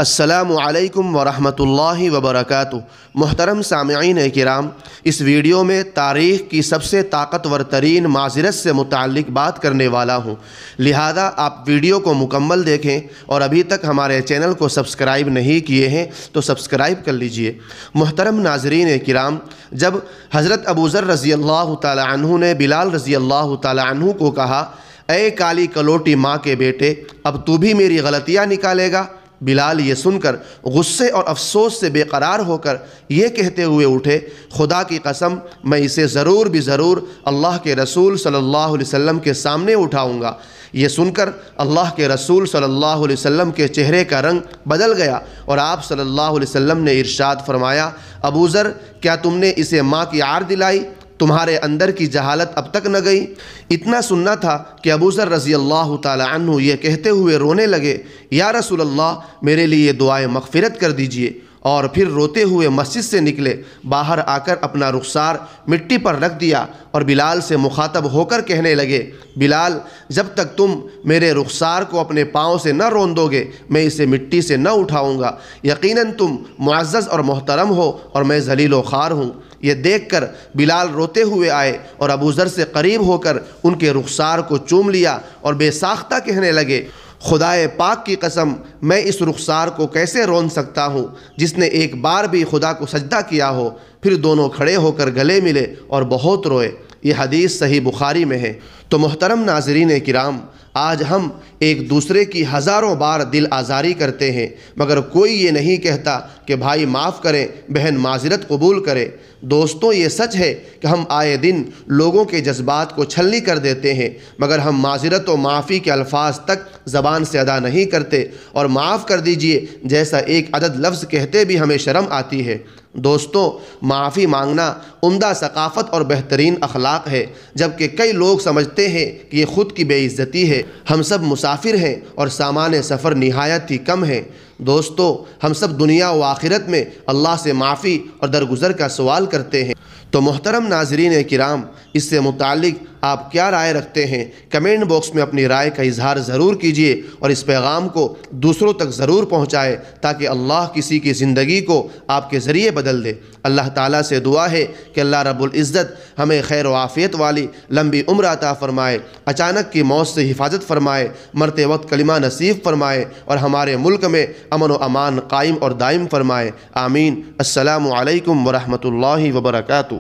السلام علیکم ورحمۃ اللہ وبرکاتہ۔ محترم سامعین کرام، اس ویڈیو میں تاریخ کی سب سے طاقتور ترین معذرت سے متعلق بات کرنے والا ہوں، لہذا آپ ویڈیو کو مکمل دیکھیں، اور ابھی تک ہمارے چینل کو سبسکرائب نہیں کیے ہیں تو سبسکرائب کر لیجئے۔ محترم ناظرین کرام، جب حضرت ابو ذر رضی اللہ تعالی عنہ نے بلال رضی اللہ تعالی عنہ کو کہا، اے کالی کلوٹی ماں کے بیٹے، اب تو بھی میری غلطیاں نکالے گا، بلال یہ سن کر غصے اور افسوس سے بے قرار ہو کر یہ کہتے ہوئے اٹھے، خدا کی قسم میں اسے ضرور ضرور اللہ کے رسول صلی اللہ علیہ وسلم کے سامنے اٹھاؤں گا۔ یہ سن کر اللہ کے رسول صلی اللہ علیہ وسلم کے چہرے کا رنگ بدل گیا، اور آپ صلی اللہ علیہ وسلم نے ارشاد فرمایا، ابو ذر، کیا تم نے اسے ماں کی عار دلائی؟ تمہارے اندر کی جہالت اب تک نہ گئی؟ اتنا سننا تھا کہ ابو ذر رضی اللہ تعالی عنہ یہ کہتے ہوئے رونے لگے، یا رسول اللہ، میرے لیے دعائے مغفرت کر دیجئے، اور پھر روتے ہوئے مسجد سے نکلے، باہر آ کر اپنا رخسار مٹی پر رکھ دیا اور بلال سے مخاطب ہو کر کہنے لگے، بلال، جب تک تم میرے رخسار کو اپنے پاؤں سے نہ روندو گے میں اسے مٹی سے نہ اٹھاؤں گا۔ یقیناً تم معزز اور محترم ہو اور میں ذلیل و خوار ہوں۔ یہ دیکھ کر بلال روتے ہوئے آئے اور ابو ذر سے قریب ہو کر ان کے رخسار کو چوم لیا اور بے ساختہ کہنے لگے، خدائے پاک کی قسم، میں اس رخسار کو کیسے رون سکتا ہوں جس نے ایک بار بھی خدا کو سجدہ کیا ہو؟ پھر دونوں کھڑے ہو کر گلے ملے اور بہت روئے۔ یہ حدیث صحیح بخاری میں ہے۔ تو محترم ناظرین کرام، آج ہم ایک دوسرے کی ہزاروں بار دل آزاری کرتے ہیں، مگر کوئی یہ نہیں کہتا کہ بھائی معاف کریں، بہن معذرت قبول کرے۔ دوستوں، یہ سچ ہے کہ ہم آئے دن لوگوں کے جذبات کو چھلنی کر دیتے ہیں، مگر ہم معذرت و معافی کے الفاظ تک زبان سے ادا نہیں کرتے، اور معاف کر دیجئے جیسا ایک عدد لفظ کہتے بھی ہمیں شرم آتی ہے۔ دوستوں، معافی مانگنا عمدہ ثقافت اور بہترین اخلاق ہے، جبکہ کئی لوگ سمجھتے ہیں کہ یہ خود کی بے عزتی ہے۔ ہم سب مسافر ہیں اور سامان سفر نہایت ہی کم ہے۔ دوستو، ہم سب دنیا و آخرت میں اللہ سے معافی اور درگزر کا سوال کرتے ہیں۔ تو محترم ناظرین کرام، اس سے متعلق آپ کیا رائے رکھتے ہیں؟ کمنٹ باکس میں اپنی رائے کا اظہار ضرور کیجیے، اور اس پیغام کو دوسروں تک ضرور پہنچائے تاکہ اللہ کسی کی زندگی کو آپ کے ذریعے بدل دے۔ اللہ تعالیٰ سے دعا ہے کہ اللہ رب العزت ہمیں خیر و عافیت والی لمبی عمر عطا فرمائے، اچانک کی موت سے حفاظت فرمائے، مرتے وقت کلمہ نصیب فرمائے، اور ہمارے ملک میں امن و امان قائم اور دائم فرمائے۔ آمین۔ السلام علیکم ورحمۃ اللہ وبرکاتہ۔